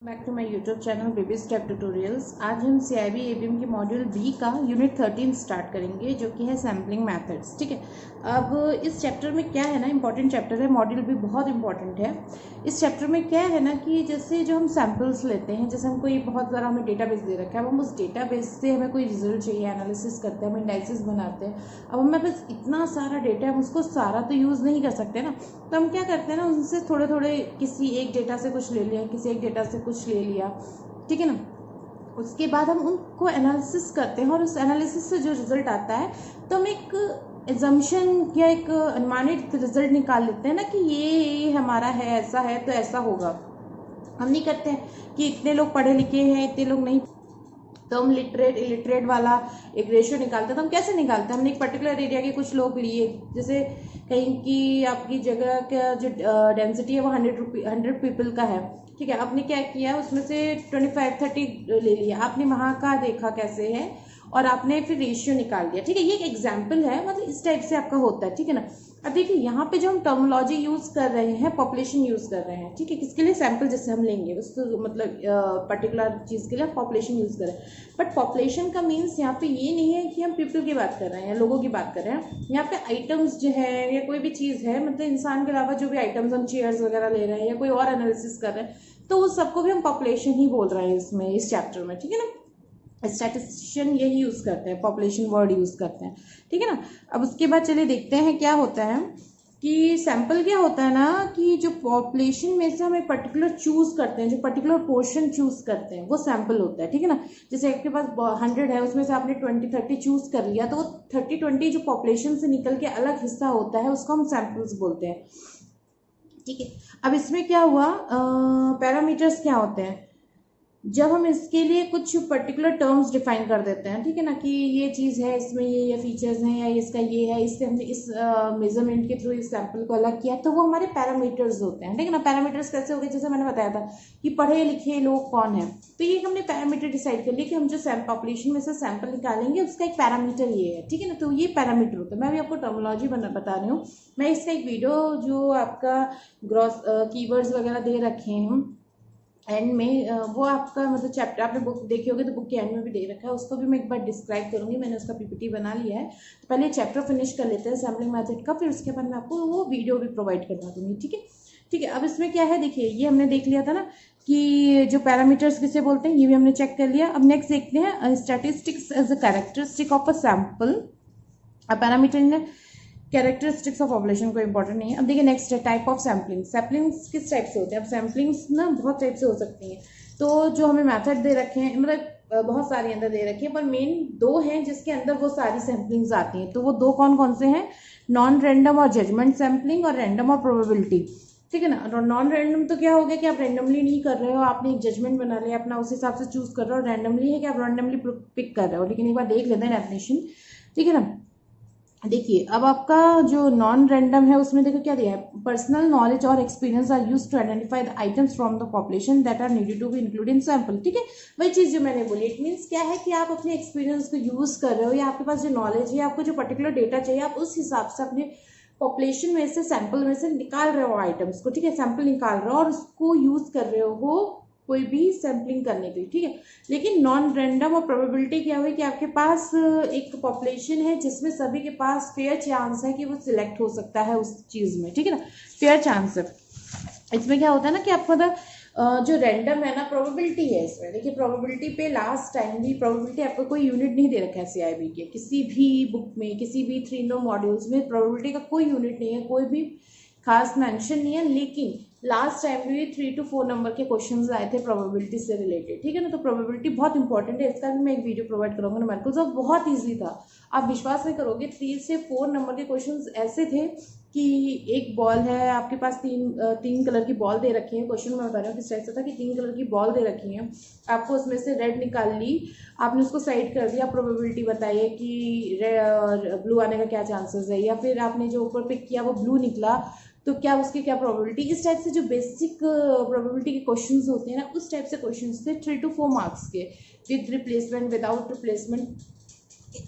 Back to my YouTube channel baby step tutorials. आज हम CIB ABM की module B का यूनिट 13 स्टार्ट करेंगे, जो कि है सैम्पलिंग मेथड्स। ठीक है, अब इस चैप्टर में क्या है ना, इंपॉर्टेंट चैप्टर है, मॉड्यूल भी बहुत इंपॉर्टेंट है। इस चैप्टर में क्या है ना कि जैसे जो हम सैम्पल्स लेते हैं, जैसे हम कोई बहुत ज़्यादा हमें डेटाबेस दे रखा है, अब हम उस डेटाबेस से हमें कोई रिजल्ट चाहिए, एनालिसिस करते हैं, हम इंडाइसिस बनाते हैं। अब हमें बस इतना सारा डेटा है, हम उसको सारा तो यूज़ नहीं कर सकते ना, तो हम क्या करते हैं ना, उनसे थोड़े थोड़े किसी एक डेटा से कुछ ले लिया, किसी एक डेटा से कुछ ले लिया, ठीक है ना। उसके बाद हम उनको एनालिसिस करते हैं और उस एनालिसिस से जो रिजल्ट आता है, तो हम एक एजम्पशन या एक अनुमानित रिजल्ट निकाल लेते हैं ना कि ये हमारा है, ऐसा है तो ऐसा होगा। हम नहीं करते हैं कि इतने लोग पढ़े लिखे हैं, इतने लोग नहीं, तो हम लिटरेट इलिटरेट वाला एक रेशियो निकालते हैं। तो हम कैसे निकालते हैं, हमने एक पर्टिकुलर एरिया के कुछ लोग लिए, जैसे कहीं की आपकी जगह का जो डेंसिटी है वो 100 पीपल का है, ठीक है। आपने क्या किया, उसमें से 25-30 ले लिया, आपने वहाँ का देखा कैसे है और आपने फिर रेशियो निकाल दिया, ठीक है। ये एक एग्जाम्पल है, मतलब इस टाइप से आपका होता है, ठीक है ना। अब देखिए यहाँ पे जो हम टर्मिनोलॉजी यूज कर रहे हैं, पॉपुलेशन यूज कर रहे हैं, ठीक है। किसके लिए, सैंपल जैसे हम लेंगे उस मतलब पर्टिकुलर चीज के लिए पॉपुलेशन यूज कर रहे हैं। बट पॉपुलेशन का मीन्स यहाँ पे ये नहीं है कि हम पीपल की बात कर रहे हैं या लोगों की बात कर रहे हैं। यहाँ पे आइटम्स जो है या कोई भी चीज है, मतलब इंसान के अलावा जो भी आइटम्स, हम चेयर्स वगैरह ले रहे हैं या कोई और एनालिसिस कर रहे हैं, तो उस सबको भी हम पॉपुलेशन ही बोल रहे हैं इसमें, इस चैप्टर में, ठीक है ना। स्टैटिस्टिशियन यही यूज करते हैं, पॉपुलेशन वर्ड यूज करते हैं, ठीक है ना। अब उसके बाद चलिए देखते हैं क्या होता है कि सैंपल क्या होता है ना, कि जो पॉपुलेशन में से हम एक पर्टिकुलर चूज करते हैं, जो पर्टिकुलर पोर्शन चूज करते हैं, वो सैंपल होता है, ठीक है ना। जैसे आपके पास 100 है, उसमें से आपने 20-30 चूज कर लिया, तो वो 30-20 जो पॉपुलेशन से निकल के अलग हिस्सा होता है, उसको हम सैंपल्स बोलते हैं, ठीक है। अब इसमें क्या हुआ, पैरामीटर्स क्या होते हैं, जब हम इसके लिए कुछ पर्टिकुलर टर्म्स डिफाइन कर देते हैं, ठीक है ना, कि ये चीज़ है, इसमें ये फीचर्स हैं, या इसका ये है, इससे हमने इस मेजरमेंट के थ्रू इस सैंपल को अलग किया, तो वो हमारे पैरामीटर्स होते हैं, ठीक है ना। पैरामीटर्स कैसे हो गए, जैसे मैंने बताया था कि पढ़े लिखे लोग कौन है, तो ये हमने पैरामीटर डिसाइड कर लिया कि हम जो पॉपुलेशन में से सैंपल निकालेंगे उसका एक पैरामीटर ये है, ठीक है ना। तो ये पैरामीटर होता है, मैं अभी आपको टर्मिनोलॉजी बता रही हूँ। मैं इसका एक वीडियो जो आपका ग्रॉस कीवर्ड्स वगैरह दे रखे हैं एंड में, वो आपका मतलब चैप्टर आपने बुक देखी होगी, तो बुक के एंड में भी दे रखा है, उसको भी मैं एक बार डिस्क्राइब करूंगी, मैंने उसका PPT बना लिया है। तो पहले चैप्टर फिनिश कर लेते हैं सैम्पलिंग मेथड का, फिर उसके बाद मैं आपको वो वीडियो भी प्रोवाइड करवा दूंगी, ठीक है। ठीक है, अब इसमें क्या है, देखिए ये हमने देख लिया था ना कि जो पैरामीटर्स किसे बोलते हैं, ये भी हमने चेक कर लिया। अब नेक्स्ट देखते हैं statistics as a characteristic of a sample. Parameter characteristics of population को इंपॉर्टेंट नहीं है। अब देखिए नेक्स्ट है टाइप ऑफ सैम्पलिंग। सैम्पलिंग्स किस टाइप से होते हैं, अब सैम्पलिंग्स ना बहुत टाइप से हो सकती हैं। तो जो हमें मेथड दे रखे हैं, मतलब बहुत सारी अंदर दे रखी है, पर मेन 2 हैं जिसके अंदर वो सारी सैम्पलिंग्स आती हैं। तो वो 2 कौन कौन से हैं, नॉन रैंडम और जजमेंट सैम्पलिंग, और रैंडम और प्रोबेबिलिटी, ठीक है ना। नॉन रैंडम तो क्या हो गया कि आप रैंडमली नहीं कर रहे हो, आपने एक जजमेंट बना लिया अपना, उस हिसाब से चूज कर रहे हो। रैंडमली है कि आप रैंडमली पिक कर रहे हो, लेकिन एक बार देख लेते हैं डेफिनेशन, ठीक है ना। देखिए अब आपका जो नॉन रैंडम है, उसमें देखो क्या दिया है, पर्सनल नॉलेज और experience are used to identify the items from the population that are needed to be included in sample, ठीक है। वही चीज जो मैंने बोली, इट मीन्स क्या है कि आप अपने एक्सपीरियंस को यूज कर रहे हो, या आपके पास जो नॉलेज है, आपको जो पर्टिकुलर डेटा चाहिए, आप उस हिसाब से अपने पॉपुलेशन में से, सैंपल में से निकाल रहे हो आइटम्स को, ठीक है। सैंपल निकाल रहे हो और उसको यूज कर रहे हो कोई भी सैम्पलिंग करने के लिए, ठीक है। लेकिन नॉन रैंडम और प्रोबेबिलिटी क्या हुई कि आपके पास एक पॉपुलेशन है जिसमें सभी के पास फेयर चांस है कि वो सिलेक्ट हो सकता है उस चीज में, ठीक है ना, फेयर चांस है। इसमें क्या होता है ना कि आपको जो रैंडम है ना, प्रोबेबिलिटी है इसमें। देखिए प्रोबेबिलिटी पे लास्ट टाइम भी प्रोबेबिलिटी आपको कोई यूनिट नहीं दे रखा है CIB के किसी भी बुक में, किसी भी 3 मॉड्यूल्स में प्रोबेबिलिटी का कोई यूनिट नहीं है, कोई भी खास मेंशन नहीं है। लेकिन लास्ट टाइम भी 3 to 4 नंबर के क्वेश्चंस आए थे प्रोबेबिलिटी से रिलेटेड, ठीक है ना। तो प्रोबेबिलिटी बहुत इंपॉर्टेंट है, इसका भी मैं एक वीडियो प्रोवाइड करूंगा नुमेरिकल्स, और बहुत ईजी था, आप विश्वास नहीं करोगे। 3 से 4 नंबर के क्वेश्चंस ऐसे थे कि एक बॉल है आपके पास, तीन कलर की बॉल दे रखी है, क्वेश्चन मैं बता रही हूँ किस टाइप से था कि 3 कलर की बॉल दे रखी है, आपको उसमें से रेड निकाल ली, आपने उसको साइड कर दिया, प्रोबेबिलिटी बताइए कि ब्लू आने का क्या चांसेस है, या फिर आपने जो ऊपर पिक किया वो ब्लू निकला, तो क्या उसकी क्या प्रोबेबिलिटी। इस टाइप से जो बेसिक प्रोबेबिलिटी के क्वेश्चंस होते हैं ना, उस टाइप से क्वेश्चंस थे 3 to 4 मार्क्स के, विद रिप्लेसमेंट, विदाउट रिप्लेसमेंट,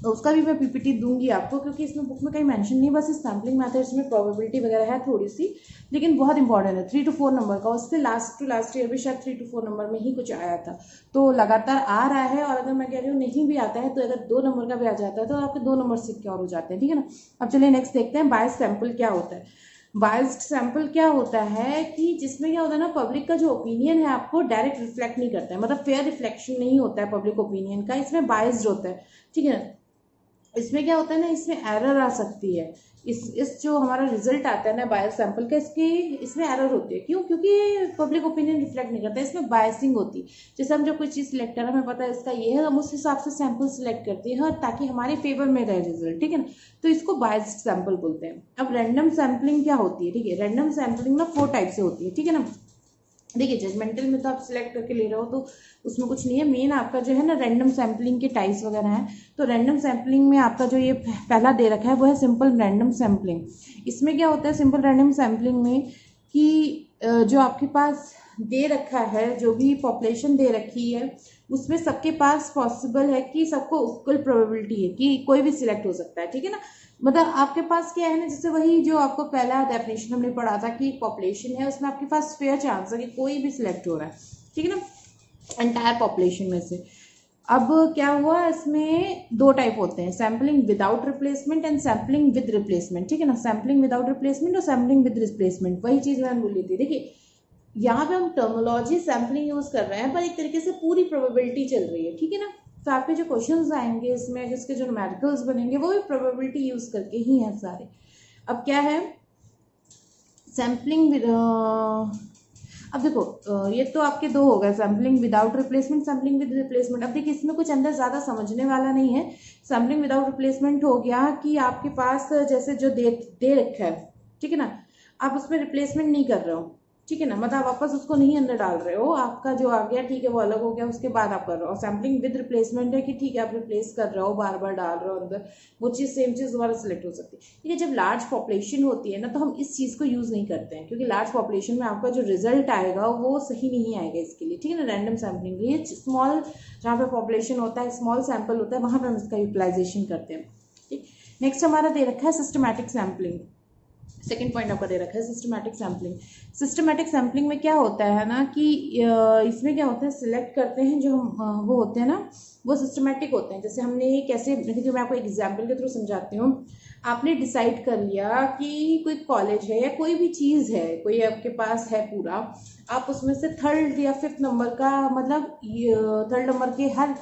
उसका भी मैं पीपीटी दूंगी आपको, क्योंकि इसमें बुक में कहीं मेंशन नहीं, बस इस सैम्पलिंग मेथड्स में प्रोबेबिलिटी वगैरह है थोड़ी सी, लेकिन बहुत इंपॉर्टेंट है। 3 to 4 नंबर का, उससे लास्ट टू लास्ट ईयर भी शायद 3 to 4 नंबर में ही कुछ आया था, तो लगातार आ रहा है। और अगर मैं कह रही हूँ नहीं भी आता है, तो अगर 2 नंबर का भी आ जाता है तो आपके 2 नंबर सिक्योर हो जाते हैं, ठीक है ना। अब चलिए नेक्स्ट देखते हैं बायस्ड सैंपल क्या होता है। बायस्ड सैंपल क्या होता है कि जिसमें क्या होता है ना, पब्लिक का जो ओपिनियन है आपको डायरेक्ट रिफ्लेक्ट नहीं करता है, मतलब फेयर रिफ्लेक्शन नहीं होता है पब्लिक ओपिनियन का, इसमें बायस्ड होता है, ठीक है ना। इसमें क्या होता है ना, इसमें एरर आ सकती है। इस जो हमारा रिजल्ट आता है ना बायस सैंपल का, इसमें एरर होती है। क्यों? क्योंकि पब्लिक ओपिनियन रिफ्लेक्ट नहीं करता, इसमें बायसिंग होती है। जैसे हम जब कोई चीज़ सिलेक्ट कर रहे हैं, हमें पता है इसका ये है, हम उस हिसाब से सैंपल सिलेक्ट करते हैं ताकि हमारे फेवर में रहे रिजल्ट, ठीक है ना। तो इसको बायस्ड सैंपल बोलते हैं। अब रैंडम सैंपलिंग क्या होती है, ठीक है। रैंडम सैंपलिंग ना 4 टाइप से होती है, ठीक है ना। देखिए जजमेंटल में तो आप सिलेक्ट करके ले रहे हो तो उसमें कुछ नहीं है, मेन आपका जो है ना रैंडम सैम्पलिंग के टाइप्स वगैरह हैं। तो रैंडम सैम्पलिंग में आपका जो ये पहला दे रखा है वो है सिंपल रैंडम सैम्पलिंग। इसमें क्या होता है सिंपल रैंडम सैम्पलिंग में कि जो आपके पास दे रखा है, जो भी पॉपुलेशन दे रखी है, उसमें सबके पास पॉसिबल है कि सबको इक्वल प्रोबेबिलिटी है कि कोई भी सिलेक्ट हो सकता है, ठीक है ना। मतलब आपके पास क्या है ना, जैसे वही जो आपको पहला डेफिनेशन हमने पढ़ा था कि एक पॉपुलेशन है, उसमें आपके पास फेयर चांस है कि कोई भी सिलेक्ट हो रहा है, ठीक है ना, एंटायर पॉपुलेशन में से। अब क्या हुआ, इसमें 2 टाइप होते हैं, sampling without replacement and sampling with replacement, ठीक है ना। सैम्पलिंग विदाउट रिप्लेसमेंट और सैम्पलिंग विद रिप्लेसमेंट, वही चीज मैंने बोली थी। देखिए यहाँ पे हम टर्मोलॉजी सैम्पलिंग यूज कर रहे हैं, पर एक तरीके से पूरी प्रोबेबिलिटी चल रही है, ठीक है ना। तो आपके जो क्वेश्चंस आएंगे इसमें, इसके जो न्यूमेरिकल्स बनेंगे वो भी प्रोबेबिलिटी यूज करके ही हैं सारे। अब क्या है सैम्पलिंग विद, अब देखो ये तो आपके 2 हो गए, sampling without replacement, sampling with replacement. अब देखिए इसमें कुछ अंदर ज़्यादा समझने वाला नहीं है। सैम्पलिंग विदाउट रिप्लेसमेंट हो गया कि आपके पास जैसे जो दे रखा है, ठीक है ना, आप उसमें रिप्लेसमेंट नहीं कर रहे हो, ठीक है ना, मतलब वापस उसको नहीं अंदर डाल रहे हो, आपका जो आ गया ठीक है वो अलग हो गया, उसके बाद आप कर रहे हो। सैम्पलिंग विद रिप्लेसमेंट है कि ठीक है आप रिप्लेस कर रहे हो, बार बार डाल रहे हो अंदर, वो चीज़ सेम चीज़ दोबारा सिलेक्ट हो सकती है, ठीक है। जब लार्ज पॉपुलेशन होती है ना, तो हम इस चीज़ को यूज़ नहीं करते हैं, क्योंकि लार्ज पॉपुलेशन में आपका जो रिजल्ट आएगा वो सही नहीं आएगा इसके लिए, ठीक है ना। रैंडम सैम्पलिंग के लिए स्मॉल, जहाँ पे पॉपुलेशन होता है, स्मॉल सैंपल होता है, वहाँ पर हम इसका यूटिलाइजेशन करते हैं, ठीक। नेक्स्ट हमारा दे रखा है सिस्टमैटिक सैम्पलिंग। सेकेंड पॉइंट आपका दे रखा है सिस्टमैटिक सैम्पलिंग। सिस्टमैटिक सैम्पलिंग में क्या होता है ना कि इसमें क्या होता है, सिलेक्ट करते हैं जो हम वो होते हैं ना, वो सिस्टमैटिक होते हैं। जैसे हमने कैसे, देखिए मैं आपको एग्जाम्पल के थ्रू समझाती हूँ। आपने डिसाइड कर लिया कि कोई कॉलेज है या कोई भी चीज़ है, कोई आपके पास है पूरा, आप उसमें से 3rd या 5th नंबर का, मतलब 3rd नंबर के हर,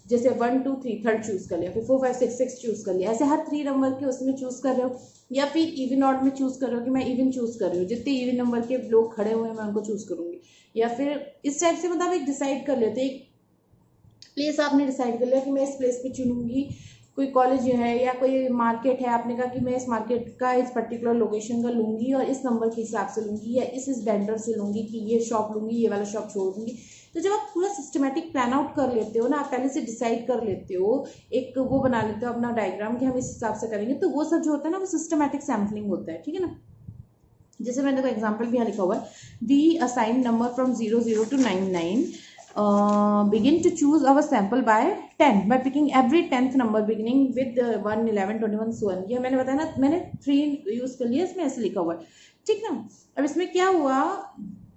जैसे 1 2 3 3rd चूज कर लिया, फिर 4 5 6 6 चूज कर लिया, ऐसे हर 3 नंबर के उसमें चूज कर रहे हो, या फिर इवन ऑड में चूज कर रहे हो कि मैं इवन चूज कर रही हूँ, जितने इवन नंबर के लोग खड़े हुए हैं मैं उनको चूज करूंगी, या फिर इस टाइप से, मतलब एक डिसाइड कर लेते, एक प्लेस आपने डिसाइड कर लिया कि मैं इस प्लेस पे चुनूंगी, कोई कॉलेज है या कोई मार्केट है, आपने कहा कि मैं इस मार्केट का इस पर्टिकुलर लोकेशन का लूंगी और इस नंबर के हिसाब से लूंगी, या इस वेंडर से लूंगी कि ये शॉप लूंगी, ये वाला शॉप छोड़ दूंगी। तो जब आप पूरा सिस्टमेटिक प्लान आउट कर लेते हो ना, आप पहले से डिसाइड कर लेते हो, एक वो बना लेते हो अपना डायग्राम कि हम इस हिसाब से करेंगे, तो वो सब जो होता है ना वो सिस्टमेटिक सैम्पलिंग होता है, ठीक है ना। जैसे मैंने देखो एग्जाम्पल भी यहाँ लिखा हुआ है, we assign number from 00 to 99, begin to choose our sample by 10 by picking every 10th number beginning with 1 11 21 so on। ये मैंने बताया ना, मैंने 3 यूज कर लिया, इसमें ऐसे लिखा हुआ है, ठीक ना। अब इसमें क्या हुआ,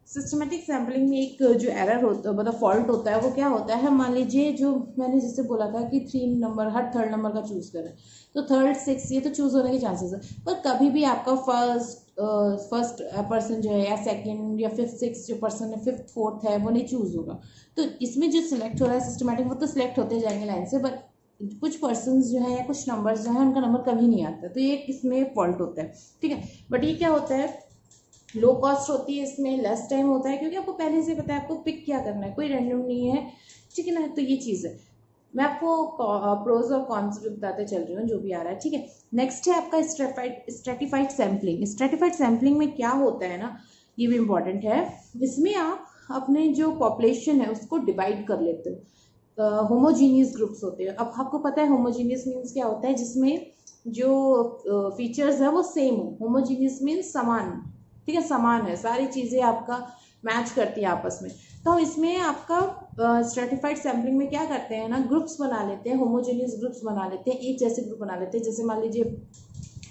सिस्टमेटिक सैम्पलिंग में एक जो एरर होता है, मतलब फॉल्ट होता है, वो क्या होता है, मान लीजिए जो मैंने जिससे बोला था कि 3 नंबर हर 3rd नंबर का चूज करें, तो 3rd 6 ये तो चूज होने के चांसेस है, पर कभी भी आपका फर्स्ट पर्सन जो है, या सेकंड या 5th 6th जो पर्सन है, 5th 4th है, वो नहीं चूज होगा। तो इसमें जो सिलेक्ट हो रहा है सिस्टमेटिक, वो तो सिलेक्ट होते जाएंगे लाइन से, बट कुछ पर्सन्स जो है या कुछ नंबर्स जो है उनका नंबर कभी नहीं आता, तो ये इसमें फॉल्ट होता है, ठीक है। बट ये क्या होता है, लो कॉस्ट होती है, इसमें लेस टाइम होता है, क्योंकि आपको पहले से पता है आपको पिक क्या करना है, कोई रैंडम नहीं है, ठीक है ना। तो ये चीज़ है, मैं आपको प्रोज और कॉन्स भी बताते चल रही हूँ जो भी आ रहा है, ठीक है। नेक्स्ट है आपका स्ट्रेटिफाइड सैम्पलिंग। स्ट्रेटिफाइड सैम्पलिंग में क्या होता है ना, ये भी इम्पोर्टेंट है, इसमें आप अपने जो पॉपुलेशन है उसको डिवाइड कर लेते हो, होमोजीनियस ग्रुप्स होते हैं। अब आपको पता है होमोजीनियस मीन्स क्या होता है, जिसमें जो फीचर्स है वो सेम हो। होमोजीनियस मीन्स समान, ठीक है, समान है सारी चीज़ें, आपका मैच करती है आपस में। तो हम इसमें आपका स्ट्रेटिफाइड सैम्पलिंग में क्या करते हैं ना, ग्रुप्स बना लेते हैं, होमोजेनियस ग्रुप्स बना लेते हैं, एक जैसे ग्रुप बना लेते हैं। जैसे मान लीजिए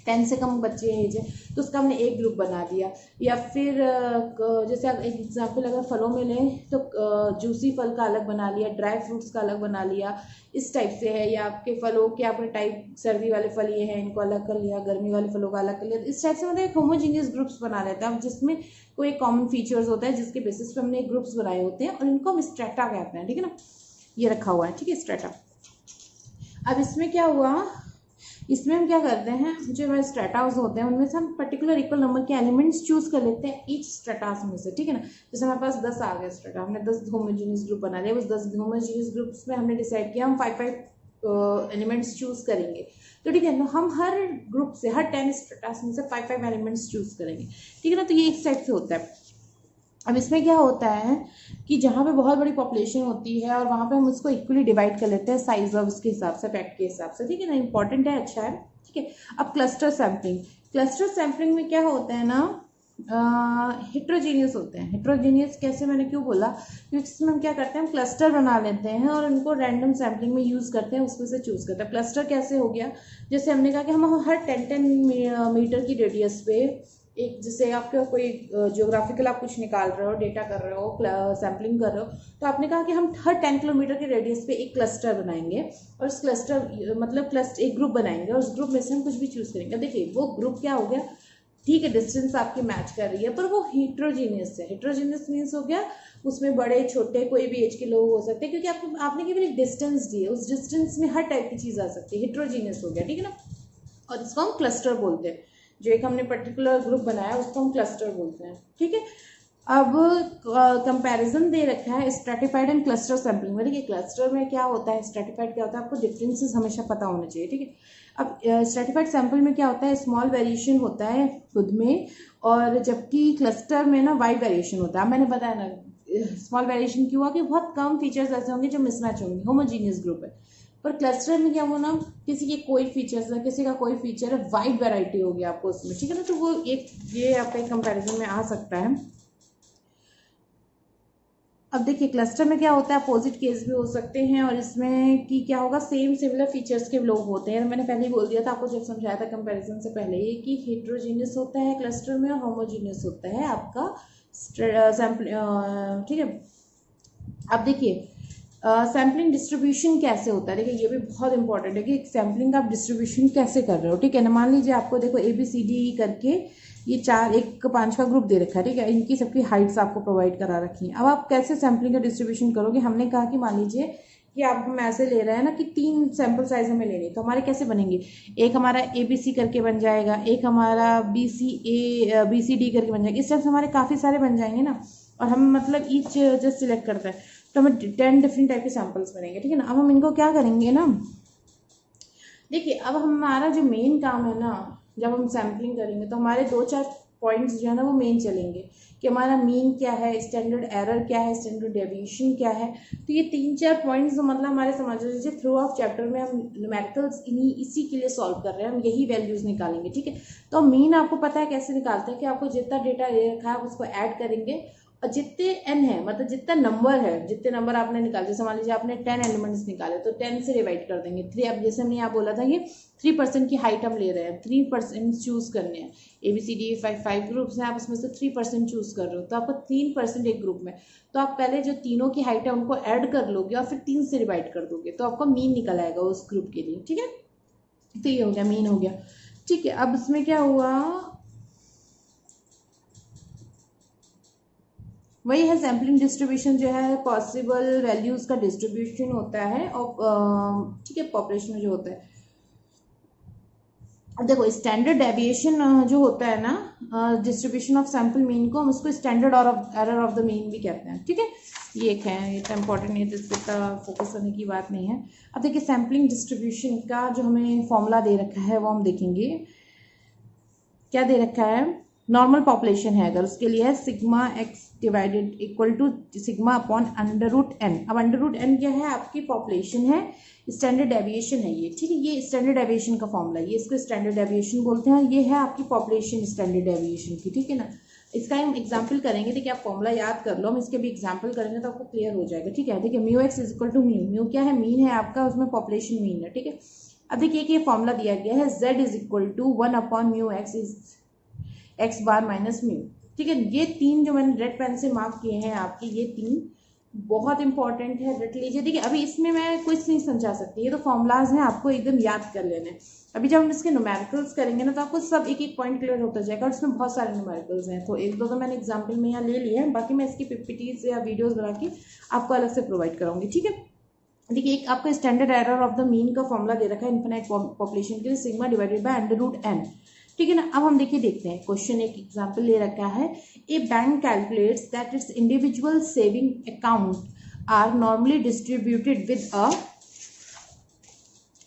10 से कम बच्चे एज है तो उसका हमने एक ग्रुप बना दिया। या फिर जैसे आप एक एग्जांपल अगर फलों में लें तो जूसी फल का अलग बना लिया, ड्राई फ्रूट्स का अलग बना लिया, इस टाइप से है। या आपके फलों के आपने टाइप, सर्दी वाले फल ये हैं इनको अलग कर लिया, गर्मी वाले फलों का अलग कर लिया। इस टाइप से मतलब एक होमोजीनियस ग्रुप्स बना लेते हैं जिसमें कोई कॉमन फीचर्स होता है जिसके बेसिस पे हमने ग्रुप्स बनाए होते हैं और इनको हम स्ट्रेटा कहते हैं। ठीक है ना, ये रखा हुआ है, ठीक है, स्ट्रेटा। अब इसमें क्या हुआ, इसमें हम क्या करते हैं, जो हमारे स्ट्रेटास होते हैं उनमें से हम पर्टिकुलर इक्वल नंबर के एलिमेंट्स चूज कर लेते हैं ईच स्ट्रेटास में से। ठीक है ना, जैसे हमारे पास 10 आ गए स्ट्रेटा, हमने 10 होमोजेनियस ग्रुप बना लिया। उस 10 होमोजेनियस ग्रुप्स में हमने डिसाइड किया हम 5 एलिमेंट्स चूज करेंगे। तो ठीक है ना, हम हर ग्रुप से, हर 10 स्ट्रेटास में से 5 एलिमेंट्स चूज करेंगे। ठीक है ना, तो ये एक टाइप से होता है। अब इसमें क्या होता है कि जहाँ पे बहुत बड़ी पॉपुलेशन होती है और वहाँ पे हम उसको इक्वली डिवाइड कर लेते हैं साइज ऑफ उसके हिसाब से, फैक्ट के हिसाब से। ठीक है ना, इंपॉर्टेंट है, अच्छा है। ठीक है, अब क्लस्टर सैम्पलिंग, क्लस्टर सैम्पलिंग में क्या होता है ना, हेट्रोजीनियस होते हैं। हेट्रोजीनियस कैसे, मैंने क्यों बोला, क्योंकि इसमें हम क्या करते हैं, हम क्लस्टर बना लेते हैं और उनको रैंडम सैम्पलिंग में यूज़ करते हैं, उसमें से चूज़ करते हैं। क्लस्टर कैसे हो गया, जैसे हमने कहा कि हम हर 10 मीटर की रेडियस पे एक, जैसे आपका कोई जियोग्राफिकल आप कुछ निकाल रहे हो, डेटा कर रहे हो, सैम्पलिंग कर रहे हो, तो आपने कहा कि हम हर 10 किलोमीटर के रेडियस पे एक क्लस्टर बनाएंगे और उस क्लस्टर मतलब क्लस्टर एक ग्रुप बनाएंगे और उस ग्रुप में से हम कुछ भी चूज करेंगे। देखिए वो ग्रुप क्या हो गया, ठीक है, डिस्टेंस आपकी मैच कर रही है पर वो हेट्रोजीनियस है। हेट्रोजीनियस मीन्स हो गया उसमें बड़े छोटे कोई भी एज के लोग हो सकते हैं, क्योंकि आपने केवल एक डिस्टेंस दी है, उस डिस्टेंस में हर टाइप की चीज़ आ सकती है, हेट्रोजीनियस हो गया। ठीक है ना, और इसको हम क्लस्टर बोलते हैं। जो एक हमने पर्टिकुलर ग्रुप बनाया उसको हम क्लस्टर बोलते हैं। ठीक है, अब कंपैरिजन दे रखा है स्ट्रेटिफाइड एंड क्लस्टर सैम्पलिंग में। देखिए क्लस्टर में क्या होता है, स्ट्रेटिफाइड क्या होता है, आपको डिफरेंसेस हमेशा पता होने चाहिए। ठीक है, अब स्ट्रेटिफाइड सैंपल में क्या होता है, स्मॉल वेरिएशन होता है खुद में, और जबकि क्लस्टर में ना वाइड वेरिएशन होता है। मैंने बताया ना स्मॉल वेरिएशन क्यों हुआ, कि बहुत कम फीचर्स ऐसे होंगे जो मिसमैच होंगे, होमोजीनियस ग्रुप है। पर क्लस्टर में क्या होना, किसी के कोई फीचर्स है, किसी का कोई फीचर है, वाइड वैरायटी होगी आपको उसमें। ठीक है ना, तो वो एक ये आपके कंपैरिजन में आ सकता है। अब देखिए क्लस्टर में क्या होता है, अपोजिट केस भी हो सकते हैं, और इसमें कि क्या होगा, सेम सिमिलर फीचर्स के लोग होते हैं। मैंने पहले ही बोल दिया था आपको जब समझाया था कंपैरिजन से पहले ही, कि हेट्रोजीनियस होता है क्लस्टर में और होमोजीनियस होता है आपका सैम्पल। ठीक है, अब देखिए सैम्पलिंग डिस्ट्रीब्यूशन कैसे होता है। देखिए ये भी बहुत इंपॉर्टेंट है कि सैम्पलिंग आप डिस्ट्रीब्यूशन कैसे कर रहे हो। ठीक है ना, मान लीजिए आपको देखो ABCD करके ये 4 1 5 का ग्रुप दे रखा है। ठीक है, इनकी सबकी हाइट्स आपको प्रोवाइड करा रखी हैं। अब आप कैसे सैम्पलिंग का डिस्ट्रीब्यूशन करोगे, हमने कहा कि मान लीजिए कि आप हम ऐसे ले रहे हैं ना कि 3 सैम्पल साइज हमें लेने, तो हमारे कैसे बनेंगे, एक हमारा ABC करके बन जाएगा, एक हमारा BCD करके बन जाएगा। इस टाइप से हमारे काफ़ी सारे बन जाएंगे ना, और हम मतलब ईच जस्ट सिलेक्ट करते हैं तो हमें 10 डिफरेंट टाइप के सैम्पल्स बनेंगे। ठीक है ना, अब हम इनको क्या करेंगे ना, देखिए अब हमारा जो मेन काम है ना, जब हम सैम्पलिंग करेंगे तो हमारे 2-4 पॉइंट्स जो है ना वो मेन चलेंगे, कि हमारा मीन क्या है, स्टैंडर्ड एरर क्या है, स्टैंडर्ड डेविएशन क्या है। तो ये 3-4 पॉइंट्स मतलब हमारे समझ लीजिए थ्रू ऑफ चैप्टर में हम न्यूमेरिकल्स इसी के लिए सॉल्व कर रहे हैं, हम यही वैल्यूज निकालेंगे। ठीक है, तो मीन आपको पता है कैसे निकालते हैं, कि आपको जितना डेटा दे रखा है उसको ऐड करेंगे, और जितने n है मतलब जितना नंबर है, जितने नंबर आपने निकाले, जैसे मान लीजिए आपने 10 एलिमेंट्स निकाले तो 10 से डिवाइड कर देंगे 3। अब जैसे हमने यहाँ बोला था कि 3% की हाइट हम ले रहे हैं, 3% चूज करने हैं, ABCD 5 ग्रुप्स हैं, आप उसमें से 3% चूज कर रहे हो, तो आपको 3% एक ग्रुप में, तो आप पहले जो तीनों की हाइट है उनको ऐड कर लोगे और फिर 3 से डिवाइड कर दोगे, तो आपको मीन निकल आएगा उस ग्रुप के लिए। ठीक है, तो ये हो गया मीन हो गया। ठीक है, अब इसमें क्या हुआ, वही है सैम्पलिंग डिस्ट्रीब्यूशन जो है पॉसिबल वैल्यूज का डिस्ट्रीब्यूशन होता है, और ठीक है पॉपुलेशन में जो होता है। अब देखो स्टैंडर्ड डेविएशन जो होता है ना, डिस्ट्रीब्यूशन ऑफ सैम्पल मीन को हम उसको standard error of the mean भी कहते हैं। ठीक है, ये एक है, ये तो इंपॉर्टेंट नहीं है, तो इस पर फोकस करने की बात नहीं है। अब देखिए सैम्पलिंग डिस्ट्रीब्यूशन का जो हमें फॉर्मूला दे रखा है वो हम देखेंगे, क्या दे रखा है, नॉर्मल पॉपुलेशन है अगर, उसके लिए है sigma x divided equal to sigma upon √n। अब √n क्या है, आपकी पॉपुलेशन है, स्टैंडर्ड डेविएशन है ये। ठीक है, ये स्टैंडर्ड डेविएशन का फॉर्मूला, ये इसको स्टैंडर्ड डेविएशन बोलते हैं, और ये है आपकी पॉपुलेशन स्टैंडर्ड डेविएशन की। ठीक है ना, इसका हम एग्जाम्पल करेंगे। देखिए आप फॉर्मूला याद कर लो, हम इसके भी एग्जाम्पल करेंगे तो आपको क्लियर हो जाएगा। ठीक है, देखिए mu x is equal to mu क्या है, मीन है आपका, उसमें पॉपुलेशन मीन है। ठीक है, अब देखिए कि ये फॉर्मूला दिया गया है z is equal to 1/μx is x bar minus mu. ठीक है, ये तीन जो मैंने रेड पेन से मार्क किए हैं आपके, ये तीन बहुत इंपॉर्टेंट है, रट लीजिए। देखिए अभी इसमें मैं कुछ नहीं समझा सकती, ये तो फॉर्मूलाज हैं, आपको एकदम याद कर लेने। अभी जब हम इसके न्यूमेरिकल्स करेंगे ना तो आपको सब एक एक पॉइंट क्लियर होता जाएगा, और इसमें बहुत सारे न्यूमेरिकल्स हैं। तो एक दो तो मैंने एग्जाम्पल में यहाँ ले लिए हैं, बाकी मैं इसकी पीपीटीज या वीडियोज बना के आपको अलग से प्रोवाइड कराऊंगी। ठीक है, देखिए एक आपको standard error of the mean का फॉर्मूला दे रखा है इन्फिनाइट पॉपुलेशन के लिए, सिग्मा डिवाइडेड बाय √n। ठीक है ना, अब हम देखिए देखते हैं क्वेश्चन, एक एग्जाम्पल ले रखा है। A bank calculates that its individual saving account are normally distributed with a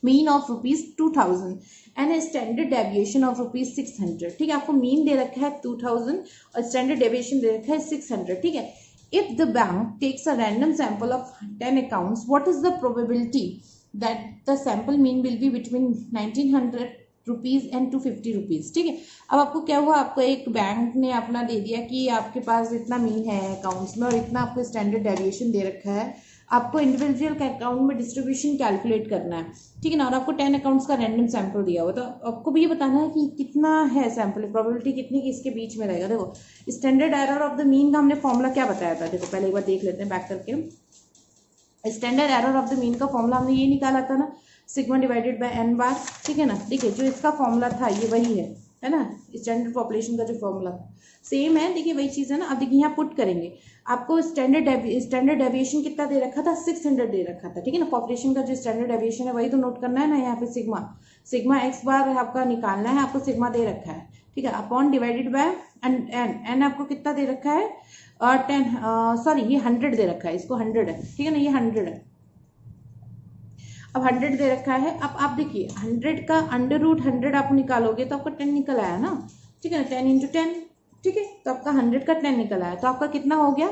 mean of ₹2000 and a standard deviation of ₹600। ठीक है, आपको मीन दे रखा है 2000 और स्टैंडर्ड डेविएशन दे रखा है 600। ठीक है, if the bank takes a random sample of 10 accounts, what is the probability that the sample mean will be between 1900 rupees and 250 rupees. ठीक है, अब आपको क्या हुआ, आपको एक बैंक ने अपना दे दिया कि आपके पास इतना मीन है अकाउंट्स में और इतना आपको स्टैंडर्ड डेविएशन दे रखा है, आपको इंडिविजुअल अकाउंट में डिस्ट्रीब्यूशन कैलकुलेट करना है। ठीक है ना, और आपको 10 अकाउंट्स का रैंडम सैंपल दिया हुआ, तो आपको भी ये बताना है कि कितना है सैंपल, प्रोबेबिलिटी कितनी की इसके बीच में रहेगा। देखो standard error of the mean का हमने फॉर्मूला क्या बताया था, देखो पहले एक बार देख लेते हैं बैक करके। Standard error of the mean का फॉर्मूला हमने ये निकाला था ना, सिग्मा डिवाइडेड बाय n बार। ठीक है ना, देखिए जो इसका फॉर्मूला था ये वही है ना, स्टैंडर्ड पॉपुलेशन का जो फॉर्मूला था सेम है। देखिए वही चीज़ है ना। अब देखिए यहाँ पुट करेंगे, आपको स्टैंडर्ड डेविएशन कितना दे रखा था, 600 दे रखा था। ठीक है ना, पॉपुलेशन का जो स्टैंडर्ड डेविएशन है वही तो नोट करना है ना, यहाँ पे सिग्मा एक्स बार आपका निकालना है, आपको सिग्मा दे रखा है। ठीक है, अपॉन डिवाइडेड बाय एन आपको कितना दे रखा है, 10 सॉरी ये 100 दे रखा है, इसको 100 है। ठीक है ना, ये 100 है, अब 100 दे रखा है। अब आप देखिए 100 का √100 आप निकालोगे तो आपका 10 निकल आया ना। ठीक है ना, 10 × 10। ठीक है, तो आपका 100 का 10 निकल आया, तो आपका कितना हो गया,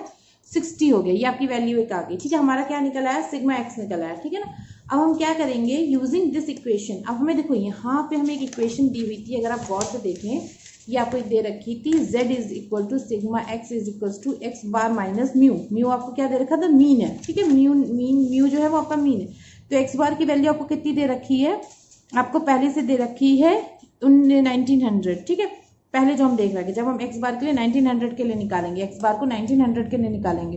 60 हो गया। ये आपकी वैल्यू एक आ गई। ठीक है, हमारा क्या निकल आया, सिग्मा एक्स निकल आया। ठीक है ना, अब हम क्या करेंगे, यूजिंग दिस इक्वेशन। अब हमें देखो यहाँ पे हमें एक इक्वेशन दी हुई थी, अगर आप गौर से देखें, ये आपको दे रखी थी, z is equal to sigma x is equal to x bar minus mu. Mu आपको क्या दे रखा था, मीन है। ठीक है, म्यू जो है वो आपका मीन है। तो एक्स बार की वैल्यू आपको कितनी दे रखी है, आपको पहले से दे रखी है 1900। ठीक है, पहले जो हम देख रहे हैं, जब हम एक्स बार के लिए 1900 के लिए निकालेंगे, एक्स बार को 1900 के लिए निकालेंगे,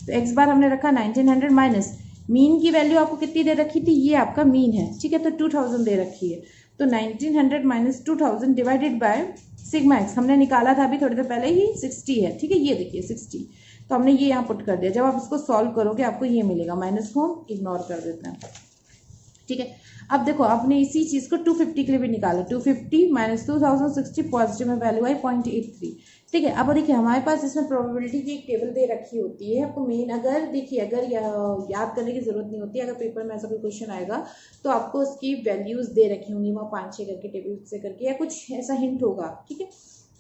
तो एक्स बार हमने रखा 1900 माइनस मीन की वैल्यू आपको कितनी दे रखी थी, ये आपका मीन है। ठीक है, तो 2000 दे रखी है, तो 1900 minus 2000 divided by sigma x हमने निकाला था अभी थोड़ी देर पहले ही, 60 है। ठीक है, ये देखिए 60, तो हमने ये यहाँ पुट कर दिया। जब आप इसको सॉल्व करोगे आपको ये मिलेगा, माइनस को हम इग्नोर कर देते हैं। ठीक है, अब देखो आपने इसी चीज को 250 के लिए भी निकाला, 250 माइनस 2060 पॉजिटिव में वैल्यू आई 0.83। ठीक है, अब देखिए हमारे पास इसमें प्रोबेबिलिटी की एक टेबल दे रखी होती है आपको मेन। अगर देखिए अगर याद करने की जरूरत नहीं होती, अगर पेपर में ऐसा कोई क्वेश्चन आएगा तो आपको उसकी वैल्यूज दे रखी होंगी वहाँ 5-6 करके टेबल से करके, या कुछ ऐसा हिंट होगा। ठीक है,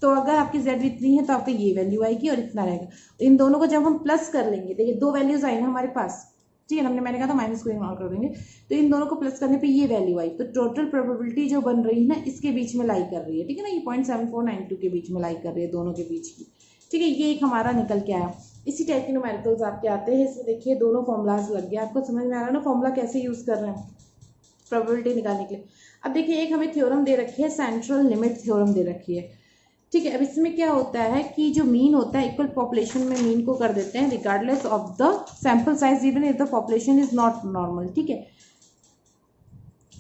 तो अगर आपकी z इतनी है तो आपका ये वैल्यू आएगी और इतना रहेगा। इन दोनों को जब हम प्लस कर लेंगे, देखिए दो वैल्यूज आई ना हमारे पास। ठीक है, मैंने कहा था माइनस को इग्नोर कर देंगे, तो इन दोनों को प्लस करने पे ये वैल्यू आई, तो टोटल प्रोबेबिलिटी जो बन रही है ना इसके बीच में लाई कर रही है। ठीक है ना, ये 0.7492 के बीच में लाई कर रही है, दोनों के बीच की। ठीक है, ये एक हमारा निकल के आया। इसी टाइप के न्यूमेरिकल्स आपके आते हैं। इसमें देखिए दोनों फॉर्मुलाज लग गया, आपको समझ में आ रहा है ना फॉर्मूला कैसे यूज कर रहे हैं प्रोबेबिलिटी निकालने के लिए। अब देखिए एक हमें थ्योरम दे रखी है, सेंट्रल लिमिट थ्योरम दे रखी है। ठीक है, अब इसमें क्या होता है कि जो मीन होता है इक्वल पॉपुलेशन में मीन को कर देते हैं regardless of the sample size even if the population is not normal. ठीक है,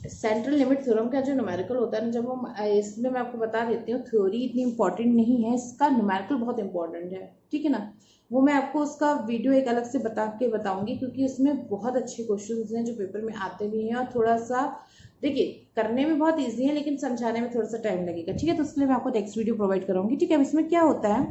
सेंट्रल लिमिट थ्योरम का जो न्यूमेरिकल होता है ना, जब हम इसमें मैं आपको बता देती हूँ, थ्योरी इतनी इंपॉर्टेंट नहीं है, इसका न्यूमेरिकल बहुत इंपॉर्टेंट है। ठीक है ना, वो मैं आपको उसका वीडियो एक अलग से बताऊंगी, क्योंकि उसमें बहुत अच्छे क्वेश्चंस हैं जो पेपर में आते भी हैं, और थोड़ा सा देखिए करने में बहुत ईजी है लेकिन समझाने में थोड़ा सा टाइम लगेगा। ठीक है, तो उसके लिए मैं आपको नेक्स्ट वीडियो प्रोवाइड करूँगी। ठीक है, अब इसमें क्या होता है,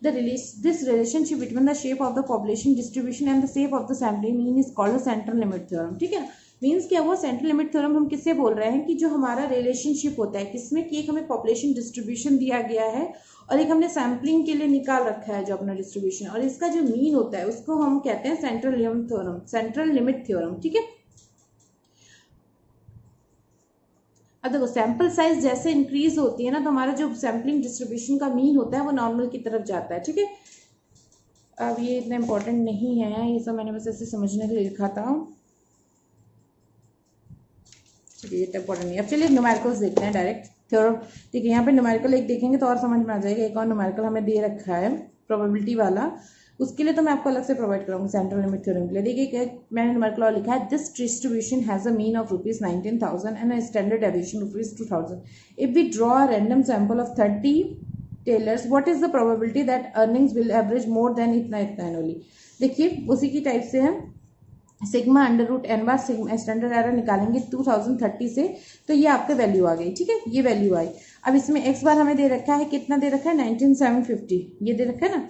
this relationship between the shape of the population distribution and the shape of the sampling mean is called the central limit theorem. ठीक है, मीन्स क्या हुआ, सेंट्रल लिमिट थ्योरम हम किससे बोल रहे हैं कि जो हमारा रिलेशनशिप होता है किसमें कि एक हमें पॉपुलेशन डिस्ट्रीब्यूशन दिया गया है और एक हमने सैम्पलिंग के लिए निकाल रखा है जो अपना डिस्ट्रीब्यूशन, और इसका जो मीन होता है उसको हम कहते हैं central limit theorem, central limit theorem. ठीक है, अब देखो सैंपल साइज जैसे इंक्रीज होती है ना तो हमारा जो सैम्पलिंग डिस्ट्रीब्यूशन का मीन होता है वो नॉर्मल की तरफ जाता है, ठीक है। अब ये इतना इंपॉर्टेंट नहीं है, ये सब मैंने बस ऐसे समझने के लिए लिखा था, चलिए इतना इंपॉर्टेंट नहीं। अब चलिए न्यूमेरिकल्स देखते हैं डायरेक्ट थ्योरम। ठीक है, यहाँ पे न्यूमेरिकल एक देखेंगे तो और समझ में आ जाएगा। एक और न्यूमेरिकल हमें दे रखा है प्रोबेबिलिटी वाला, उसके लिए तो मैं आपको अलग से प्रोवाइड करूँगी सेंट्रल लिमिट थ्योरम के लिए। देखिए मैंने न्यूमेरिकल और लिखा है, this distribution has a mean of ₹19,000 and a standard deviation ₹2,000। If we draw a random sample of 30 tailors, what is the probability that earnings will average more than इतना इतना annually. देखिए उसी की टाइप से है, sigma under root n bar sigma standard error निकालेंगे 2030 से, तो ये आपके वैल्यू आ गई, ठीक है, ये वैल्यू आई। अब इसमें एक्स बार हमें दे रखा है, कितना दे रखा है 19,750, ये दे रखा है ना।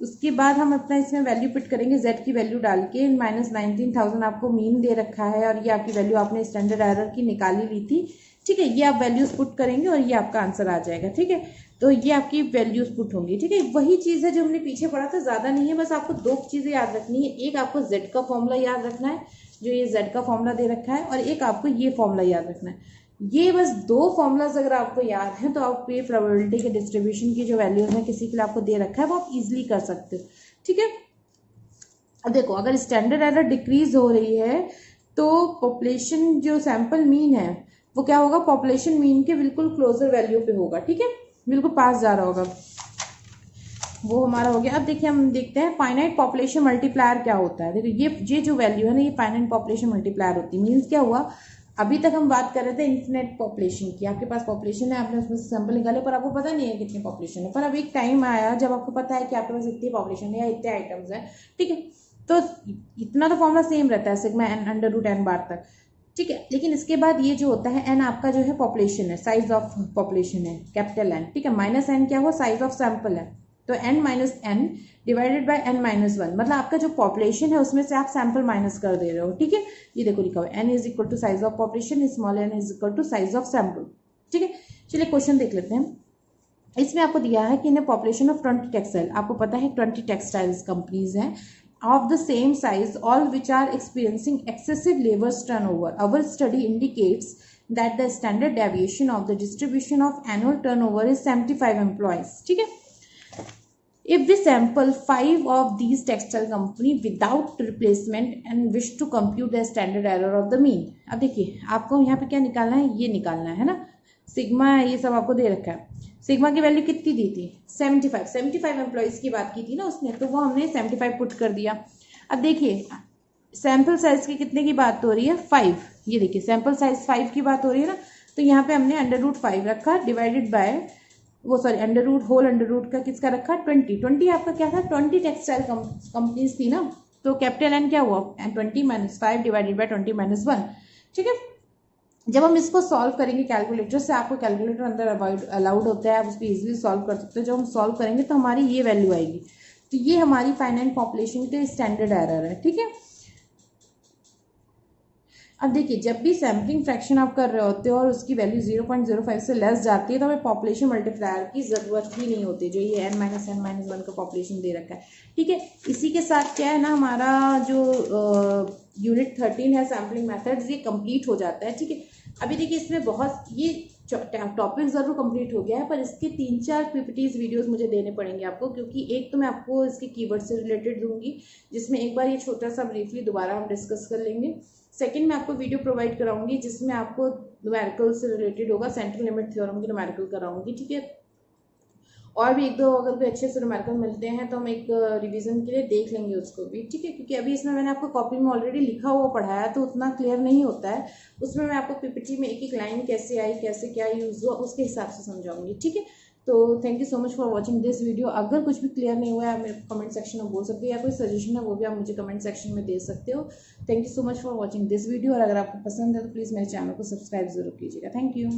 उसके बाद हम अपना इसमें वैल्यू पुट करेंगे, जेड की वैल्यू डाल के -19,000 आपको मीन दे रखा है और ये आपकी वैल्यू आपने स्टैंडर्ड एरर की निकाली ली थी, ठीक है। ये आप वैल्यूज पुट करेंगे और ये आपका आंसर आ जाएगा, ठीक है। तो ये आपकी वैल्यूज पुट होंगी, ठीक है। वही चीज़ है जो हमने पीछे पढ़ा था, ज़्यादा नहीं है, बस आपको दो चीज़ें याद रखनी है। एक आपको जेड का फॉर्मूला याद रखना है, जो ये जेड का फॉर्मूला दे रखा है, और एक आपको ये फॉर्मूला याद रखना है। ये बस दो फॉर्मूलाज अगर आपको याद है तो आप ये प्रोबेबिलिटी के डिस्ट्रीब्यूशन की जो वैल्यूज है किसी के लिए आपको दे रखा है वो आप इजिली कर सकते हो, ठीक है। अब देखो अगर स्टैंडर्ड एरर डिक्रीज हो रही है तो पॉपुलेशन जो सैंपल मीन है वो क्या होगा, पॉपुलेशन मीन के बिल्कुल क्लोजर वैल्यू पे होगा, ठीक है, बिल्कुल पास जा रहा होगा, वो हमारा हो गया। अब देखिए हम देखते हैं फाइनाइट पॉपुलेशन मल्टीप्लायर क्या होता है। देखिए ये जो वैल्यू है ना, ये फाइनाइट पॉपुलेशन मल्टीप्लायर होती है। मीन्स क्या हुआ, अभी तक हम बात कर रहे थे इन्फिनिट पॉपुलेशन की, आपके पास पॉपुलेशन है, आपने उसमें सैंपल निकाले पर आपको पता नहीं है कितनी पॉपुलेशन है। पर अब एक टाइम आया जब आपको पता है कि आपके पास इतनी पॉपुलेशन है या इतने आइटम्स हैं, ठीक है, तो इतना तो फॉर्मूला सेम रहता है sigma n under root n bar तक, ठीक है। लेकिन इसके बाद ये जो होता है एन आपका जो है पॉपुलेशन है, साइज ऑफ पॉपुलेशन है कैपिटल एन, ठीक है, माइनस एन क्या हुआ, साइज ऑफ सैंपल है, तो n minus n divided by n minus one, मतलब आपका जो पॉपुलेशन है उसमें से आप सैंपल माइनस कर दे रहे हो, ठीक है। ये देखो लिखा हुआ है n is equal to size of population, small n is equal to size of sample, ठीक है। चलिए क्वेश्चन देख लेते हैं। इसमें आपको दिया है कि इन पॉपुलेशन ऑफ 20 टेक्सटाइल, आपको पता है 20 टेक्सटाइल्स कंपनीज हैं of the same size, all which are experiencing excessive labor turnover. Our study indicates that the standard deviation of the distribution of annual turnover is 75 employees, ठीक है। If we sample 5 of these textile company without replacement and wish to compute the standard error of the mean, अब देखिए आपको यहाँ पे क्या निकालना है, ये निकालना है ना, सिग्मा ये सब आपको दे रखा है। सिग्मा की वैल्यू कितनी दी थी, 75 एम्प्लॉइज की बात की थी ना उसने, तो वो हमने 75 पुट कर दिया। अब देखिए सैंपल साइज की कितने की बात हो रही है, 5, ये देखिए सैंपल साइज 5 की बात हो रही है ना, तो यहाँ पे हमने अंडर रूट 5 रखा divided by under root whole under root का किसका रखा 20 आपका क्या था, 20 टेक्सटाइल कंपनीज थी ना, तो कैपिटल एन क्या हुआ 20 माइनस 5 डिवाइडेड बाय 20 माइनस 1, ठीक है। जब हम इसको सॉल्व करेंगे कैलकुलेटर से, आपको कैलकुलेटर अंदर अलाउड होता है, आप उस पर इजिली सॉल्व कर सकते हो। जब हम सॉल्व करेंगे तो हमारी ये वैल्यू आएगी, तो ये हमारी फाइनाइट पॉपुलेशन के स्टैंडर्ड एरर है, ठीक है। अब देखिए जब भी सैम्पलिंग फ्रैक्शन आप कर रहे होते हो और उसकी वैल्यू 0.05 से लेस जाती है तो हमें पॉपुलेशन मल्टीप्लायर की ज़रूरत ही नहीं होती, जो ये n-1 का पॉपुलेशन दे रखा है, ठीक है। इसी के साथ क्या है ना, हमारा जो यूनिट 13 है सैम्पलिंग मेथड्स, ये कंप्लीट हो जाता है, ठीक है। अभी देखिए इसमें बहुत ये टॉपिक ज़रूर कंप्लीट हो गया है, पर इसके 3-4 पीपीटीज वीडियोस मुझे देने पड़ेंगे आपको, क्योंकि एक तो मैं आपको इसके कीवर्ड से रिलेटेड दूंगी जिसमें एक बार ये छोटा सा ब्रीफली दोबारा हम डिस्कस कर लेंगे। सेकंड मैं आपको वीडियो प्रोवाइड कराऊंगी जिसमें आपको न्यूमेरिकल से रिलेटेड होगा, सेंट्रल लिमिट थ्योरम की न्यूमेरिकल कराऊंगी, ठीक है। और भी एक दो अगर कोई अच्छे से न्यूमेरिकल मिलते हैं तो हम एक रिवीजन के लिए देख लेंगे उसको भी, ठीक है। क्योंकि अभी इसमें मैंने आपको कॉपी में ऑलरेडी लिखा हुआ पढ़ाया तो उतना क्लियर नहीं होता है, उसमें मैं आपको पीपीटी में एक एक लाइन कैसे आई, कैसे क्या यूज़ हुआ, उसके हिसाब से समझाऊंगी, ठीक है। तो thank you so much for watching this video. अगर कुछ भी क्लियर नहीं हुआ है आप मेरे कमेंट सेक्शन में बोल सकते हो, या कोई सजेशन है वो भी आप मुझे कमेंट सेक्शन में दे सकते हो। Thank you so much for watching this video, और अगर आपको पसंद है तो प्लीज़ मेरे चैनल को सब्सक्राइब जरूर कीजिएगा। Thank you.